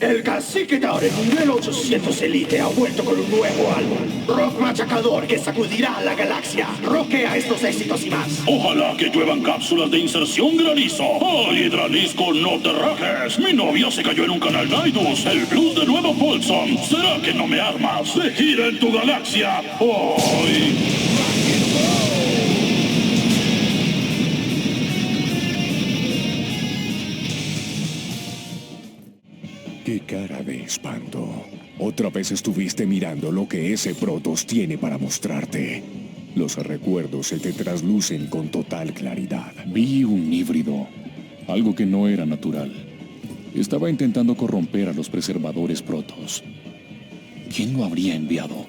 El cacique Darek, nivel 800 Elite, ha vuelto con un nuevo álbum. Rock machacador que sacudirá la galaxia. Rockea estos éxitos y más. Ojalá que lluevan cápsulas de inserción granizo. ¡Ay, Hidralisco, no te rajes! Mi novia se cayó en un canal Nidus. El blues de Nueva Folsom. ¿Será que no me armas? ¡Se gira en tu galaxia! ¡Ay! ¡Qué cara de espanto! Otra vez estuviste mirando lo que ese Protoss tiene para mostrarte. Los recuerdos se te traslucen con total claridad. Vi un híbrido, algo que no era natural. Estaba intentando corromper a los preservadores Protoss. ¿Quién lo habría enviado?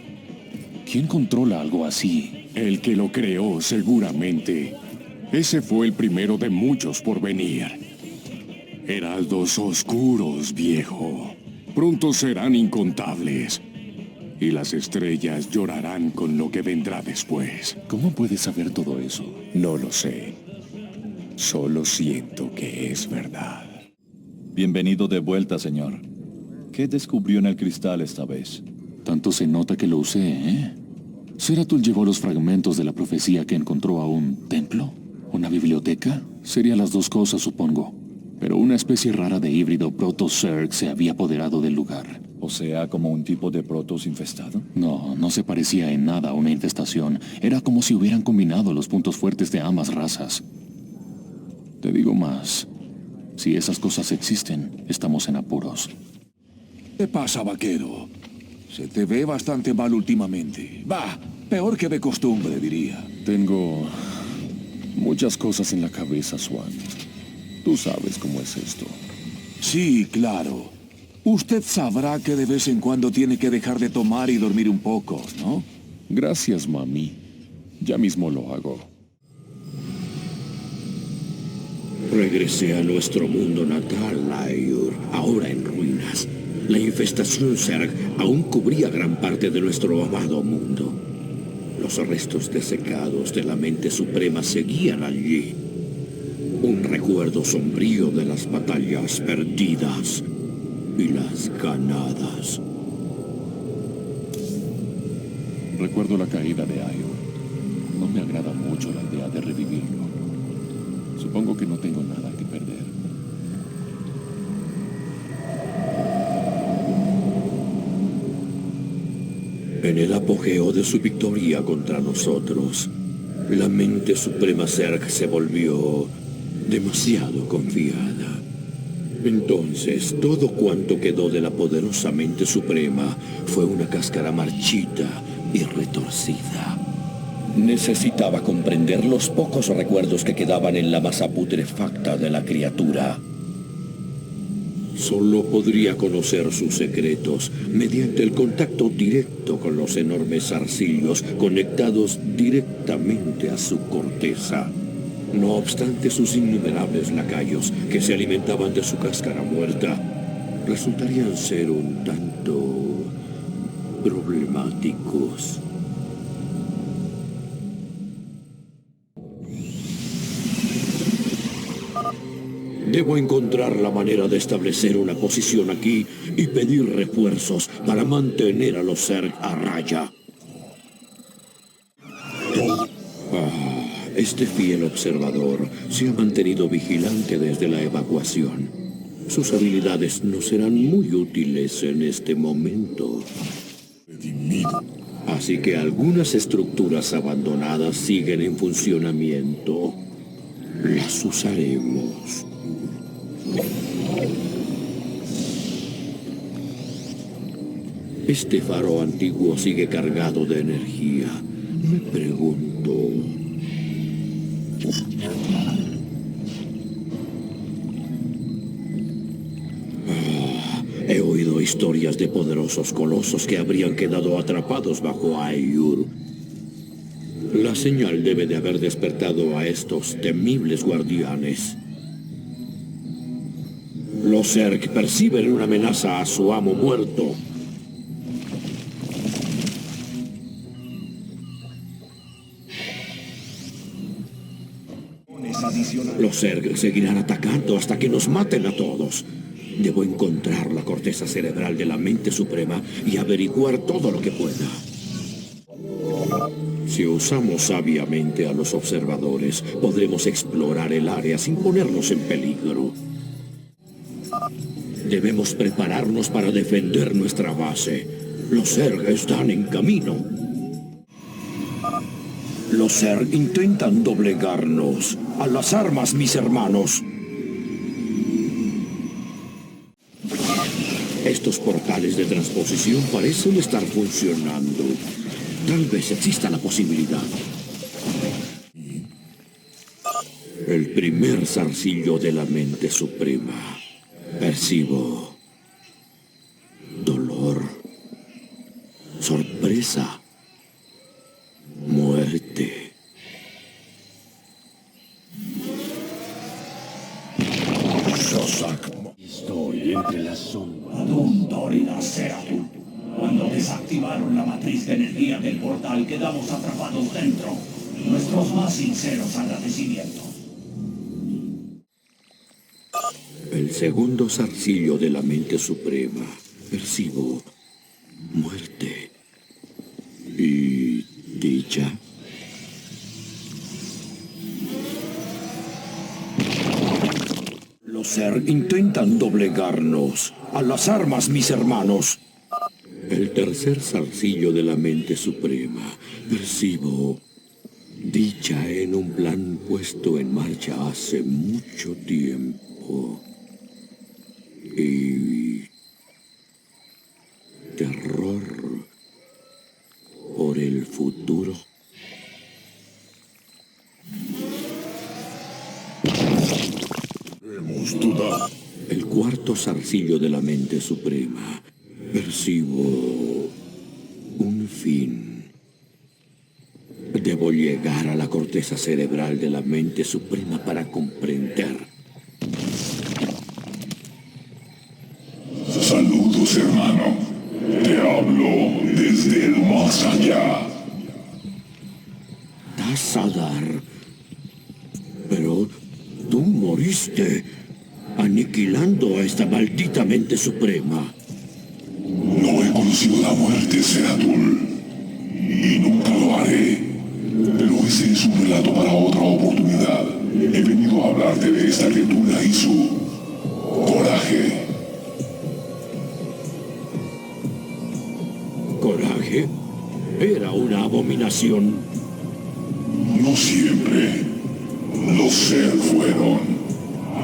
¿Quién controla algo así? El que lo creó, seguramente. Ese fue el primero de muchos por venir. Heraldos oscuros, viejo. Pronto serán incontables. Y las estrellas llorarán con lo que vendrá después. ¿Cómo puedes saber todo eso? No lo sé. Solo siento que es verdad. Bienvenido de vuelta, señor. ¿Qué descubrió en el cristal esta vez? Tanto se nota que lo usé, ¿eh? ¿Zeratul llevó los fragmentos de la profecía que encontró a un templo? ¿Una biblioteca? Serían las dos cosas, supongo. Pero una especie rara de híbrido Protoss-Zerg se había apoderado del lugar. O sea, como un tipo de Protoss infestado. No, no se parecía en nada a una infestación. Era como si hubieran combinado los puntos fuertes de ambas razas. Te digo más. Si esas cosas existen, estamos en apuros. ¿Qué pasa, vaquero? Se te ve bastante mal últimamente. Va, peor que de costumbre, diría. Tengo muchas cosas en la cabeza, Swan. Tú sabes cómo es esto. Sí, claro. Usted sabrá que de vez en cuando tiene que dejar de tomar y dormir un poco, ¿no? Gracias, mami. Ya mismo lo hago. Regresé a nuestro mundo natal, Ayur, ahora en ruinas. La infestación Zerg aún cubría gran parte de nuestro amado mundo. Los restos desecados de la mente suprema seguían allí. Un recuerdo sombrío de las batallas perdidas y las ganadas. Recuerdo la caída de Ayur. No me agrada mucho la idea de revivirlo. Supongo que no tengo nada que perder. En el apogeo de su victoria contra nosotros, la mente suprema Zerg se volvió demasiado confiada. Entonces, todo cuanto quedó de la poderosa mente suprema fue una cáscara marchita y retorcida. Necesitaba comprender los pocos recuerdos que quedaban en la masa putrefacta de la criatura. Solo podría conocer sus secretos mediante el contacto directo con los enormes zarcillos conectados directamente a su corteza. No obstante, sus innumerables lacayos, que se alimentaban de su cáscara muerta, resultarían ser un tanto problemáticos. Debo encontrar la manera de establecer una posición aquí y pedir refuerzos para mantener a los Zerg a raya. Este fiel observador se ha mantenido vigilante desde la evacuación. Sus habilidades no serán muy útiles en este momento. Así que algunas estructuras abandonadas siguen en funcionamiento. Las usaremos. Este faro antiguo sigue cargado de energía. Me pregunto... he oído historias de poderosos colosos que habrían quedado atrapados bajo Ayur. La señal debe de haber despertado a estos temibles guardianes. Los Zerg perciben una amenaza a su amo muerto. Los Zerg seguirán atacando hasta que nos maten a todos. Debo encontrar la corteza cerebral de la mente suprema y averiguar todo lo que pueda. Si usamos sabiamente a los observadores, podremos explorar el área sin ponernos en peligro. Debemos prepararnos para defender nuestra base. Los Zerg están en camino. Los Zerg intentan doblegarnos. A las armas, mis hermanos. Estos portales de transposición parecen estar funcionando. Tal vez exista la posibilidad. El primer zarcillo de la mente suprema. Percibo dolor, sorpresa, muerte. Estoy entre las sombras. Dundorina Seratul. Cuando desactivaron la matriz de energía del portal, quedamos atrapados dentro. Nuestros más sinceros agradecimientos. El segundo zarcillo de la mente suprema. Percibo muerte y dicha. Los Zerg intentan doblegarnos. A las armas, mis hermanos. El tercer zarcillo de la mente suprema. Percibo dicha en un plan puesto en marcha hace mucho tiempo. Y terror por el futuro. El cuarto zarcillo de la mente suprema. Percibo un fin. Debo llegar a la corteza cerebral de la mente suprema para comprender. Saludos, hermano. Te hablo desde el más allá. Tassadar. Pero tú moriste aniquilando a esta maldita mente suprema. No he conocido la muerte, Seratul. Y nunca lo haré. Pero ese es un relato para otra oportunidad. He venido a hablarte de esta criatura y su coraje. ¿Coraje? Era una abominación. No siempre. Los Zerg fueron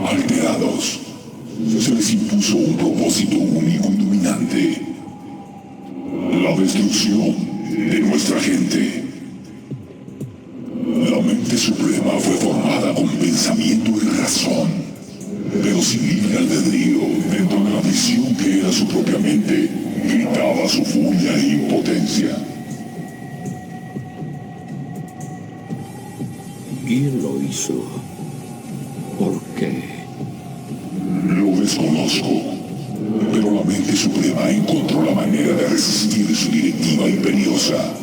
alterados. Se les impuso un propósito único y dominante. La destrucción de nuestra gente. La mente suprema fue formada con pensamiento y razón, pero sin libre albedrío, dentro de la visión que era su propia mente, gritaba su furia e impotencia. ¿Quién lo hizo? ¿Por qué? Lo desconozco, pero la mente suprema encontró la manera de resistir su directiva imperiosa.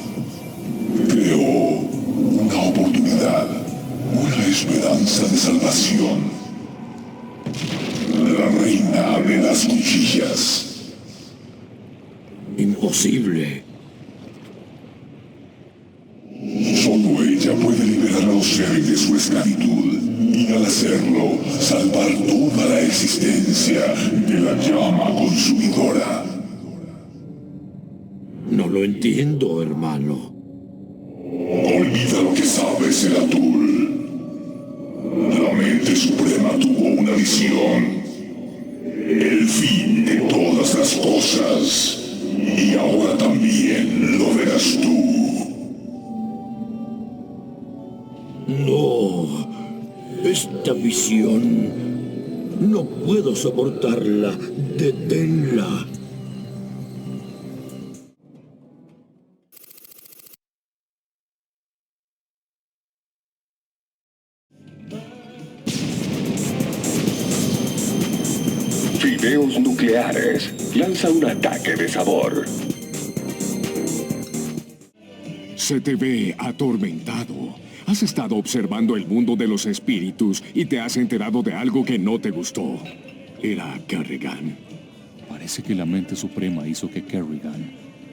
Creó una oportunidad, una esperanza de salvación. La reina de las cuchillas. Imposible. Solo ella puede liberar a los Zerg de su esclavitud y al hacerlo, salvar toda la existencia de la llama consumidora. No lo entiendo, hermano. Olvida lo que sabes, Seratul. La mente suprema tuvo una visión. El fin de todas las cosas. Y ahora también lo verás tú. No. Esta visión. No puedo soportarla. Deténla. Fideos nucleares. Lanza un ataque de sabor. Se te ve atormentado. Has estado observando el mundo de los espíritus y te has enterado de algo que no te gustó. era Kerrigan. Parece que la mente suprema hizo que Kerrigan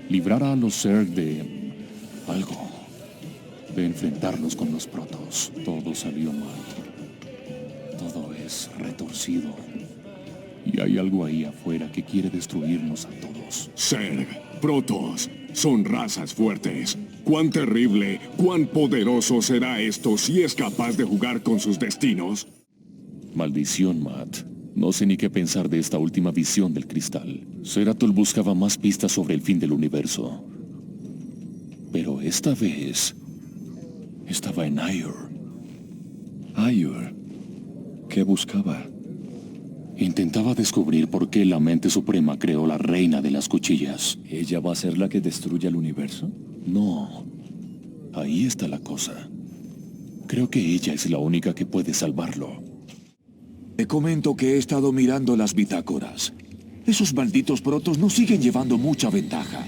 librara a los Zerg de algo, de enfrentarlos con los protos. Todo salió mal. Todo es retorcido. Y hay algo ahí afuera que quiere destruirnos a todos. Zerg, protos, son razas fuertes. ¿Cuán terrible, cuán poderoso será esto si es capaz de jugar con sus destinos? Maldición, Matt. No sé ni qué pensar de esta última visión del cristal. Zeratul buscaba más pistas sobre el fin del universo. Pero esta vez estaba en Aiur. Aiur. ¿Qué buscaba? Intentaba descubrir por qué la mente suprema creó la reina de las cuchillas. ¿Ella va a ser la que destruya el universo? No. Ahí está la cosa. Creo que ella es la única que puede salvarlo. Te comento que he estado mirando las bitácoras. Esos malditos protos nos siguen llevando mucha ventaja.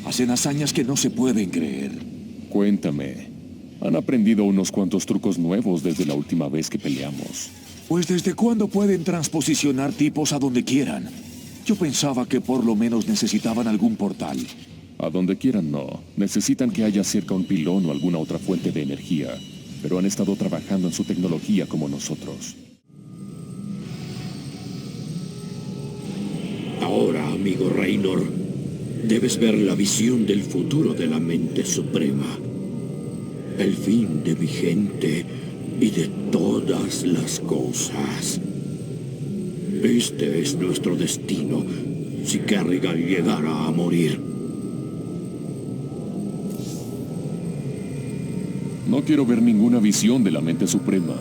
Hacen hazañas que no se pueden creer. Cuéntame. Han aprendido unos cuantos trucos nuevos desde la última vez que peleamos. Pues ¿desde cuándo pueden transposicionar tipos a donde quieran? Yo pensaba que por lo menos necesitaban algún portal. A donde quieran no. Necesitan que haya cerca un pilón o alguna otra fuente de energía. Pero han estado trabajando en su tecnología como nosotros. Ahora, amigo Raynor, debes ver la visión del futuro de la mente suprema. El fin de mi gente y de todas las cosas. Este es nuestro destino si Kerrigan llegara a morir. No quiero ver ninguna visión de la mente suprema.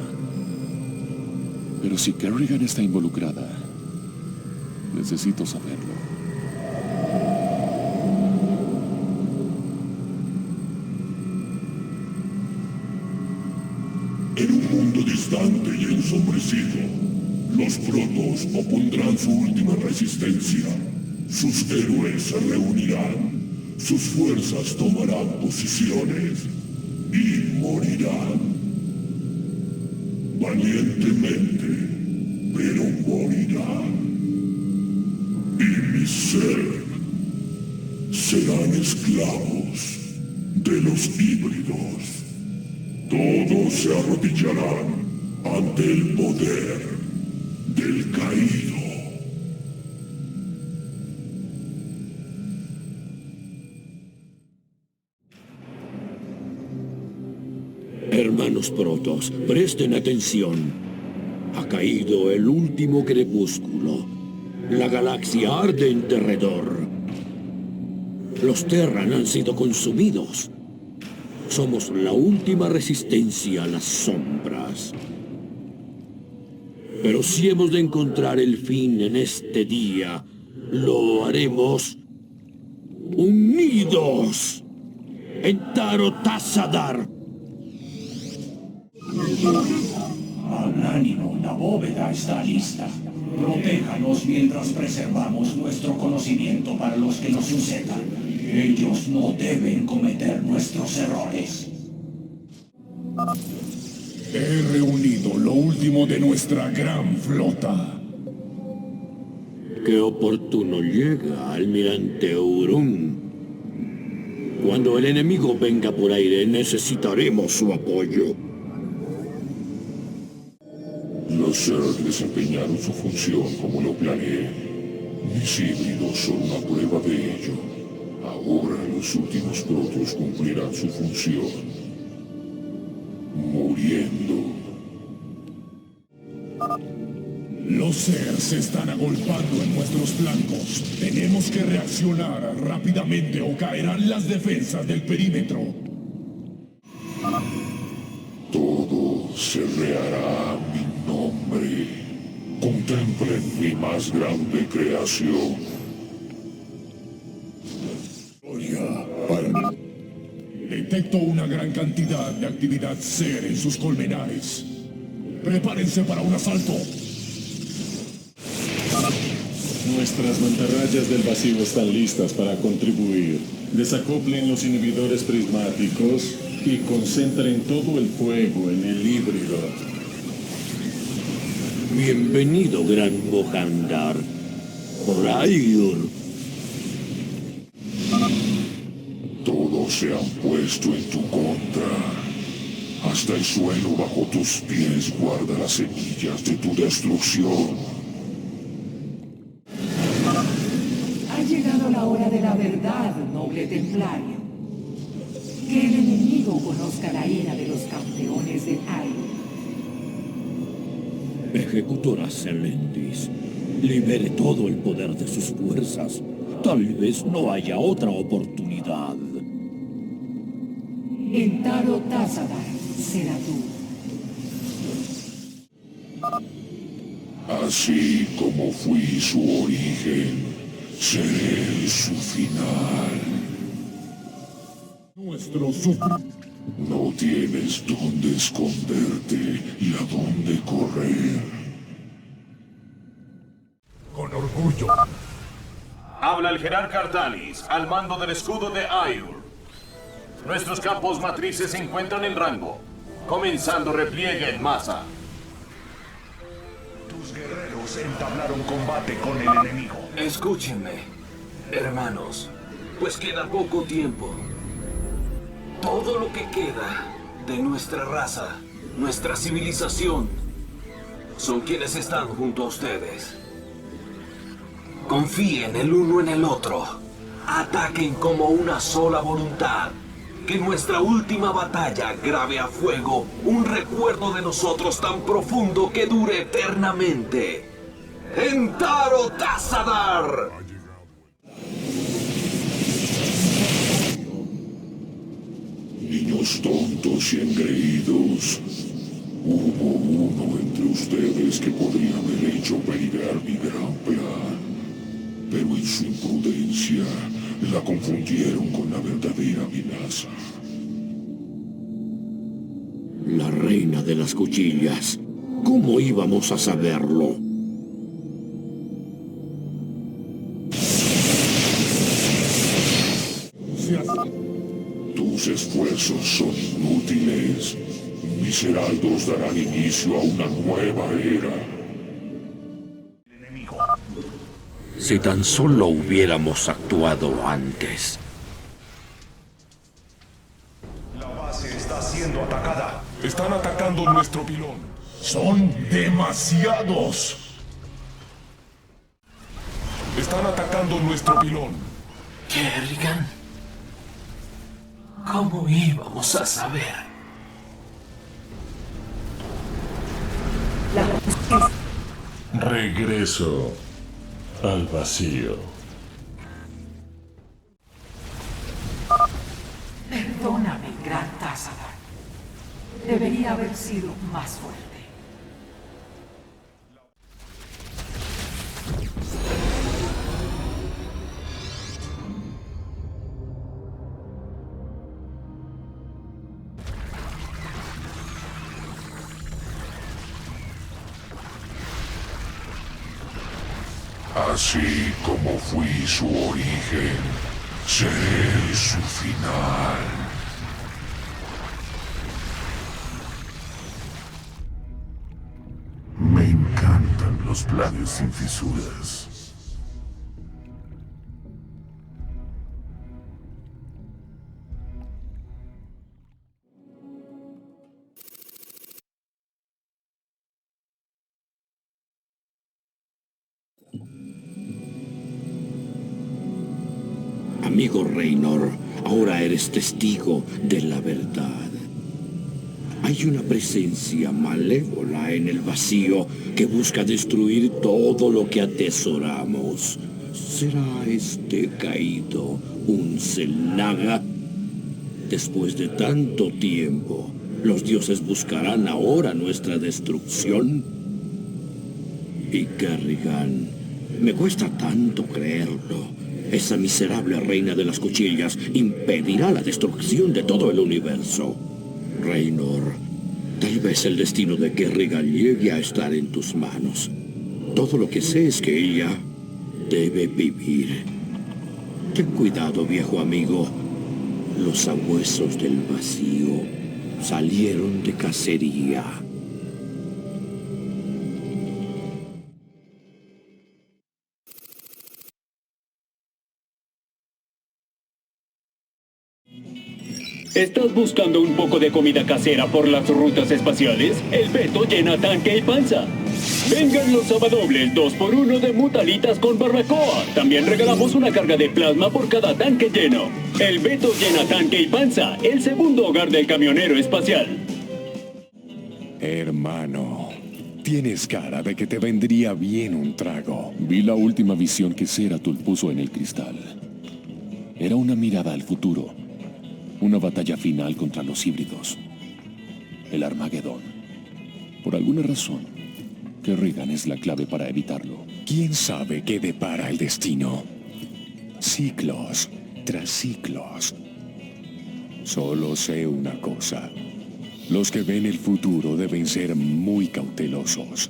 Pero si Kerrigan está involucrada, necesito saberlo. En un mundo distante y ensombrecido, los protos opondrán su última resistencia. Sus héroes se reunirán, sus fuerzas tomarán posiciones y morirán. Valientemente, pero morirán. Y mis Zerg serán esclavos de los híbridos. Todos se arrodillarán ante el poder del caído. Hermanos protos, presten atención. Ha caído el último crepúsculo. La galaxia arde en derredor. Los Terran han sido consumidos. Somos la última resistencia a las sombras. Pero si hemos de encontrar el fin en este día, lo haremos unidos en Tarotasadar. Magnánimo, la bóveda está lista. Protéjanos mientras preservamos nuestro conocimiento para los que nos sucedan. Ellos no deben cometer nuestros errores. He reunido lo último de nuestra gran flota. Qué oportuno llega, almirante Urun. Cuando el enemigo venga por aire, necesitaremos su apoyo. Los Zerg desempeñaron su función como lo planeé. Mis híbridos son una prueba de ello. Ahora los últimos protos cumplirán su función. Muriendo. Los Zerg se están agolpando en nuestros flancos. Tenemos que reaccionar rápidamente o caerán las defensas del perímetro. Todo se rehará a mi nombre. Contemplen mi más grande creación. Detecto una gran cantidad de actividad Zerg en sus colmenares. Prepárense para un asalto. Nuestras mantarrayas del vacío están listas para contribuir. Desacoplen los inhibidores prismáticos y concentren todo el fuego en el híbrido. Bienvenido, gran Mohandar. Por Aiur. Todos se han puesto en tu contra. Hasta el suelo bajo tus pies guarda las semillas de tu destrucción. Ha llegado la hora de la verdad, noble templario. Que el enemigo conozca la ira de los campeones de Aiur. Ejecutora Celendis, libere todo el poder de sus fuerzas. Tal vez no haya otra oportunidad. Entaro Tassadar será tú. Así como fui su origen, seré su final. No tienes dónde esconderte y a dónde correr. Con orgullo. Habla el jerarca Artanis, al mando del escudo de Aiur. Nuestros campos matrices se encuentran en rango, comenzando repliegue en masa. Tus guerreros entablaron combate con el enemigo. Escúchenme, hermanos, pues queda poco tiempo. Todo lo que queda de nuestra raza, nuestra civilización, son quienes están junto a ustedes. Confíen el uno en el otro. Ataquen como una sola voluntad. Que nuestra última batalla grabe a fuego un recuerdo de nosotros tan profundo que dure eternamente. ¡Entaro Tassadar! Niños tontos y engreídos. Hubo uno entre ustedes que podría haber hecho peligrar mi gran plan. Pero en su imprudencia la confundieron con la verdadera amenaza. La reina de las cuchillas. ¿Cómo íbamos a saberlo? Tus esfuerzos son inútiles. Mis heraldos darán inicio a una nueva era. Si tan solo hubiéramos actuado antes. La base está siendo atacada. Están atacando nuestro pilón. Son demasiados. Están atacando nuestro pilón. ¿Kerrigan? ¿Cómo íbamos a saber? Regreso al vacío. Perdóname, gran Tassadar. Debería haber sido más fuerte. Así como fui su origen, seré su final. Me encantan los planes sin fisuras. Amigo Raynor, ahora eres testigo de la verdad. Hay una presencia malévola en el vacío que busca destruir todo lo que atesoramos. ¿Será este caído un Xel'Naga? Después de tanto tiempo, ¿los dioses buscarán ahora nuestra destrucción? Y Kerrigan, me cuesta tanto creerlo. Esa miserable reina de las cuchillas impedirá la destrucción de todo el universo. Raynor, tal vez el destino de Kerrigan llegue a estar en tus manos. Todo lo que sé es que ella debe vivir. Ten cuidado, viejo amigo. Los sabuesos del vacío salieron de cacería. ¿Estás buscando un poco de comida casera por las rutas espaciales? El Beto llena tanque y panza. Vengan los sabadobles 2x1 de mutalitas con barbacoa. También regalamos una carga de plasma por cada tanque lleno. El Beto llena tanque y panza, el segundo hogar del camionero espacial. Hermano, tienes cara de que te vendría bien un trago. Vi la última visión que Zeratul puso en el cristal. Era una mirada al futuro. Una batalla final contra los híbridos. El Armagedón. Por alguna razón, Kerrigan es la clave para evitarlo. ¿Quién sabe qué depara el destino? Ciclos tras ciclos. Solo sé una cosa. Los que ven el futuro deben ser muy cautelosos.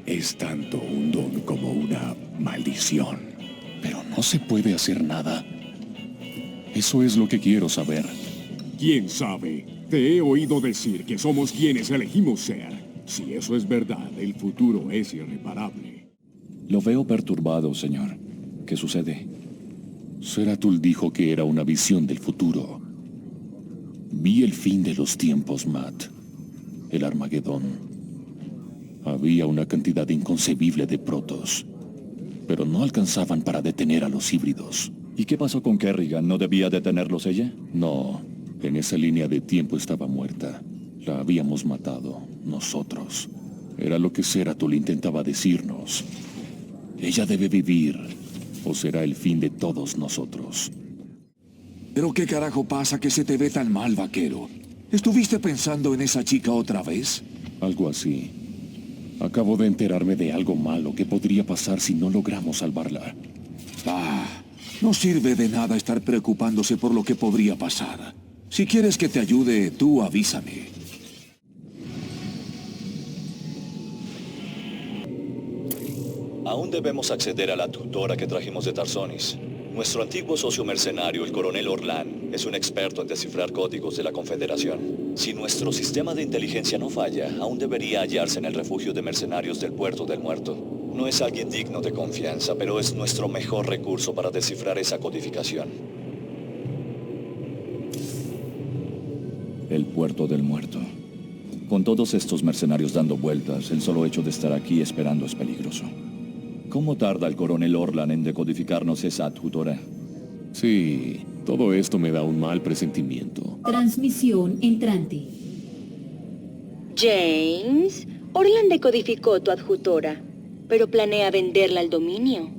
Es tanto un don como una maldición. Pero no se puede hacer nada. Eso es lo que quiero saber. ¿Quién sabe? Te he oído decir que somos quienes elegimos ser. Si eso es verdad, el futuro es irreparable. Lo veo perturbado, señor. ¿Qué sucede? Zeratul dijo que era una visión del futuro. Vi el fin de los tiempos, Matt. El Armagedón. Había una cantidad inconcebible de protos, pero no alcanzaban para detener a los híbridos. ¿Y qué pasó con Kerrigan? ¿No debía detenerlos ella? No, en esa línea de tiempo estaba muerta. La habíamos matado, nosotros. Era lo que Zeratul intentaba decirnos. Ella debe vivir, o será el fin de todos nosotros. ¿Pero qué carajo pasa que se te ve tan mal, vaquero? ¿Estuviste pensando en esa chica otra vez? Algo así. Acabo de enterarme de algo malo que podría pasar si no logramos salvarla. No sirve de nada estar preocupándose por lo que podría pasar. Si quieres que te ayude, tú avísame. Aún debemos acceder a la tutora que trajimos de Tarsonis. Nuestro antiguo socio mercenario, el coronel Orlan, es un experto en descifrar códigos de la Confederación. Si nuestro sistema de inteligencia no falla, aún debería hallarse en el refugio de mercenarios del Puerto del Muerto. No es alguien digno de confianza, pero es nuestro mejor recurso para descifrar esa codificación. El Puerto del Muerto. Con todos estos mercenarios dando vueltas, el solo hecho de estar aquí esperando es peligroso. ¿Cómo tarda el coronel Orlan en decodificarnos esa tutora? Sí, todo esto me da un mal presentimiento. Transmisión entrante. James, Orlan decodificó tu adjutora, pero planea venderla al dominio.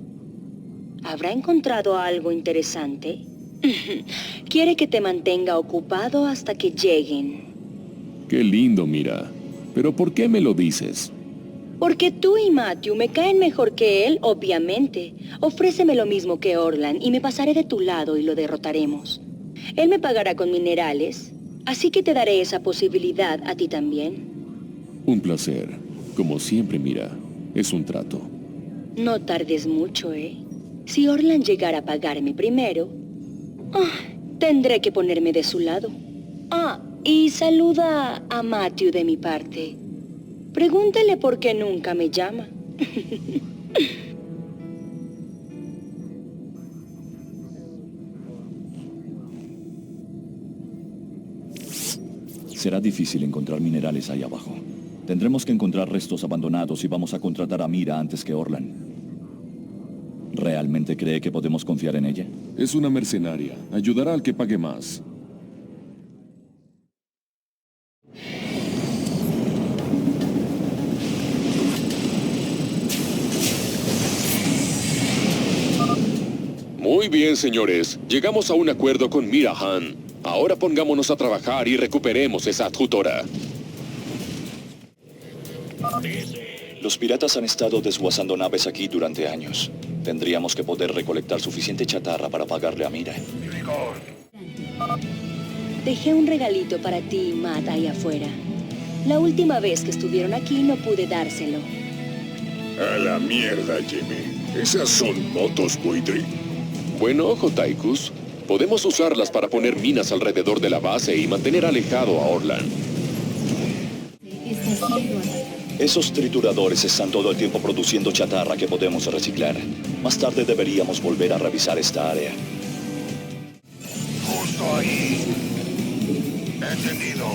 ¿Habrá encontrado algo interesante? Quiere que te mantenga ocupado hasta que lleguen. Qué lindo, mira. ¿Pero por qué me lo dices? Porque tú y Matthew me caen mejor que él, obviamente. Ofréceme lo mismo que Orlan y me pasaré de tu lado y lo derrotaremos. Él me pagará con minerales, así que te daré esa posibilidad a ti también. Un placer. Como siempre, mira, es un trato. No tardes mucho, ¿eh? Si Orlan llegara a pagarme primero, tendré que ponerme de su lado. Y saluda a Matthew de mi parte. Pregúntale por qué nunca me llama. Será difícil encontrar minerales ahí abajo. Tendremos que encontrar restos abandonados y vamos a contratar a Mira antes que Orlan. ¿Realmente cree que podemos confiar en ella? Es una mercenaria. Ayudará al que pague más. Muy bien, señores. Llegamos a un acuerdo con Mirahan. Ahora pongámonos a trabajar y recuperemos esa adjutora. Los piratas han estado desguazando naves aquí durante años. Tendríamos que poder recolectar suficiente chatarra para pagarle a Mira. Dejé un regalito para ti y Matt ahí afuera. La última vez que estuvieron aquí no pude dárselo. A la mierda, Jimmy. ¿Esas son motos buitre? Buen ojo, Tychus. Podemos usarlas para poner minas alrededor de la base y mantener alejado a Orlan. Esos trituradores están todo el tiempo produciendo chatarra que podemos reciclar. Más tarde deberíamos volver a revisar esta área. Justo ahí. Entendido.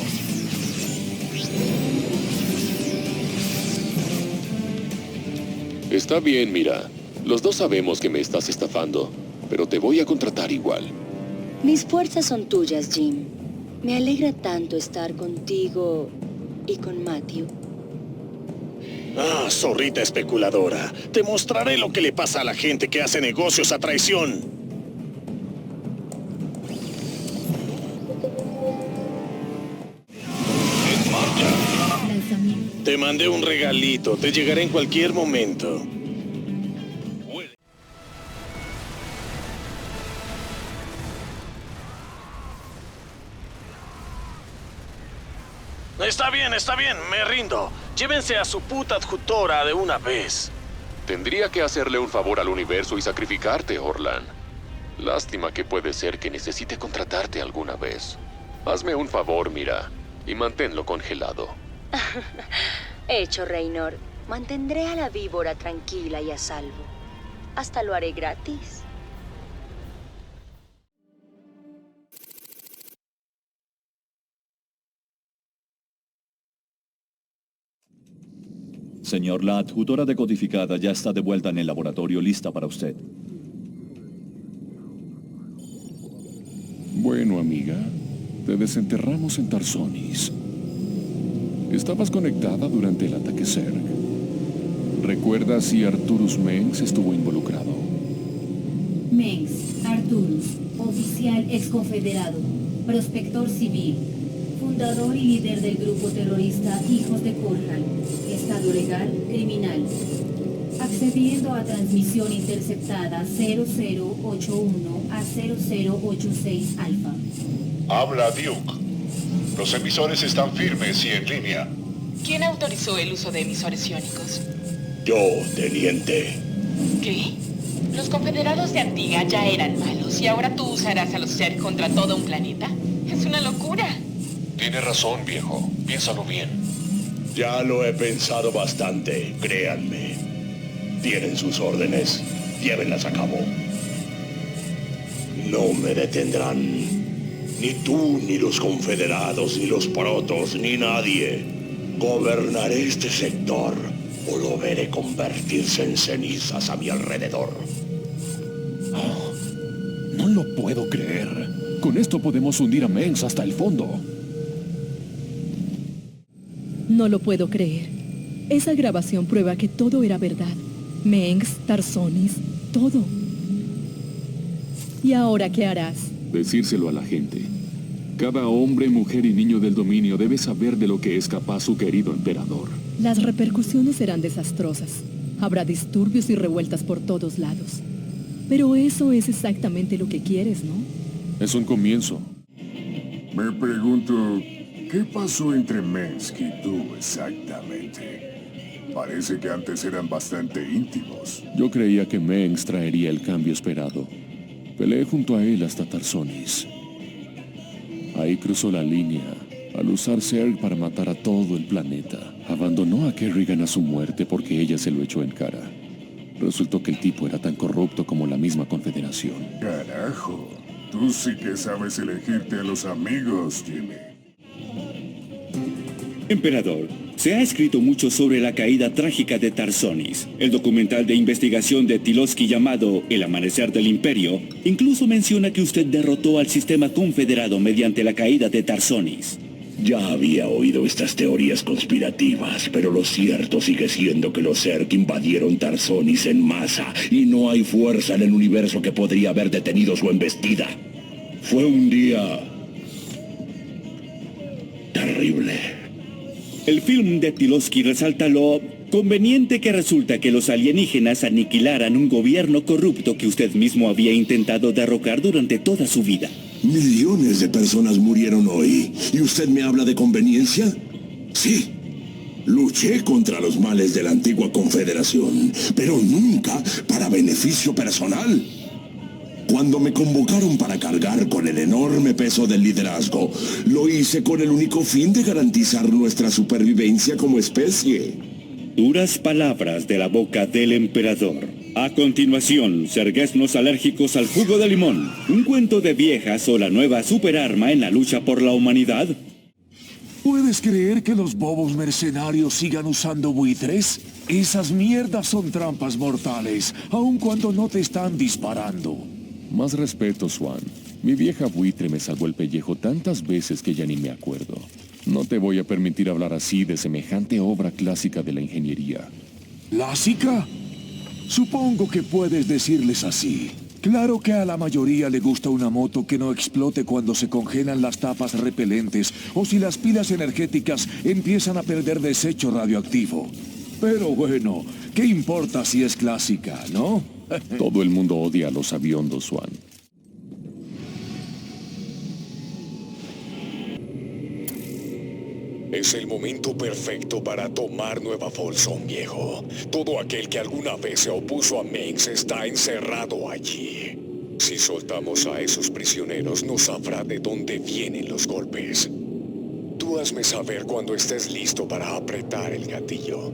Está bien, mira. Los dos sabemos que me estás estafando, pero te voy a contratar igual. Mis fuerzas son tuyas, Jim. Me alegra tanto estar contigo y con Matthew. Ah, zorrita especuladora. Te mostraré lo que le pasa a la gente que hace negocios a traición. En marcha. Lanzamiento. Te mandé un regalito. Te llegará en cualquier momento. Está bien, me rindo. Llévense a su puta adjutora de una vez. Tendría que hacerle un favor al universo y sacrificarte, Orlan. Lástima que puede ser que necesite contratarte alguna vez. Hazme un favor, mira, y manténlo congelado. Hecho, Raynor. Mantendré a la víbora tranquila y a salvo. Hasta lo haré gratis. Señor, la adjutora decodificada ya está de vuelta en el laboratorio, lista para usted. Bueno, amiga, te desenterramos en Tarsonis. Estabas conectada durante el ataque Zerg. ¿Recuerdas si Arturus Mengs estuvo involucrado? Mengs, Arturus, oficial exconfederado, prospector civil, fundador y líder del grupo terrorista Hijos de Korhal, estado legal, criminal. Accediendo a transmisión interceptada 0081 a 0086 Alfa. Habla Duke. Los emisores están firmes y en línea. ¿Quién autorizó el uso de emisores iónicos? Yo, teniente. ¿Qué? Los confederados de Antigua ya eran malos y ahora tú usarás a los Zerg contra todo un planeta. Es una locura. Tiene razón, viejo. Piénsalo bien. Ya lo he pensado bastante, créanme. Tienen sus órdenes. Llévenlas a cabo. No me detendrán. Ni tú, ni los confederados, ni los protos, ni nadie. Gobernaré este sector o lo veré convertirse en cenizas a mi alrededor. Oh, no lo puedo creer. Con esto podemos hundir a Mengs hasta el fondo. No lo puedo creer. Esa grabación prueba que todo era verdad. Mengs, Tarsonis, todo. ¿Y ahora qué harás? Decírselo a la gente. Cada hombre, mujer y niño del dominio debe saber de lo que es capaz su querido emperador. Las repercusiones serán desastrosas. Habrá disturbios y revueltas por todos lados. Pero eso es exactamente lo que quieres, ¿no? Es un comienzo. Me pregunto, ¿qué pasó entre Mengs y tú exactamente? Parece que antes eran bastante íntimos. Yo creía que Mengs traería el cambio esperado. Peleé junto a él hasta Tarsonis. Ahí cruzó la línea, al usar Zerg para matar a todo el planeta. Abandonó a Kerrigan a su muerte porque ella se lo echó en cara. Resultó que el tipo era tan corrupto como la misma Confederación. Carajo, tú sí que sabes elegirte a los amigos, Jimmy. Emperador, se ha escrito mucho sobre la caída trágica de Tarsonis. El documental de investigación de Tilosky llamado El Amanecer del Imperio incluso menciona que usted derrotó al sistema confederado mediante la caída de Tarsonis. Ya había oído estas teorías conspirativas, pero lo cierto sigue siendo que los Zerg invadieron Tarsonis en masa y no hay fuerza en el universo que podría haber detenido su embestida. Fue un día terrible. El film de Tilosky resalta lo conveniente que resulta que los alienígenas aniquilaran un gobierno corrupto que usted mismo había intentado derrocar durante toda su vida. Millones de personas murieron hoy, ¿y usted me habla de conveniencia? Sí, luché contra los males de la antigua Confederación, pero nunca para beneficio personal. Cuando me convocaron para cargar con el enorme peso del liderazgo, lo hice con el único fin de garantizar nuestra supervivencia como especie. Duras palabras de la boca del emperador. A continuación, serguesnos alérgicos al jugo de limón. ¿Un cuento de viejas o la nueva superarma en la lucha por la humanidad? ¿Puedes creer que los bobos mercenarios sigan usando buitres? Esas mierdas son trampas mortales, aun cuando no te están disparando. Más respeto, Swan. Mi vieja buitre me salvó el pellejo tantas veces que ya ni me acuerdo. No te voy a permitir hablar así de semejante obra clásica de la ingeniería. ¿Clásica? Supongo que puedes decirles así. Claro que a la mayoría le gusta una moto que no explote cuando se congelan las tapas repelentes o si las pilas energéticas empiezan a perder desecho radioactivo. Pero bueno, ¿qué importa si es clásica, no? Todo el mundo odia a los aviondos, Swan. Es el momento perfecto para tomar Nueva Folsom, viejo. Todo aquel que alguna vez se opuso a Mengsk está encerrado allí. Si soltamos a esos prisioneros, no sabrá de dónde vienen los golpes. Tú hazme saber cuando estés listo para apretar el gatillo.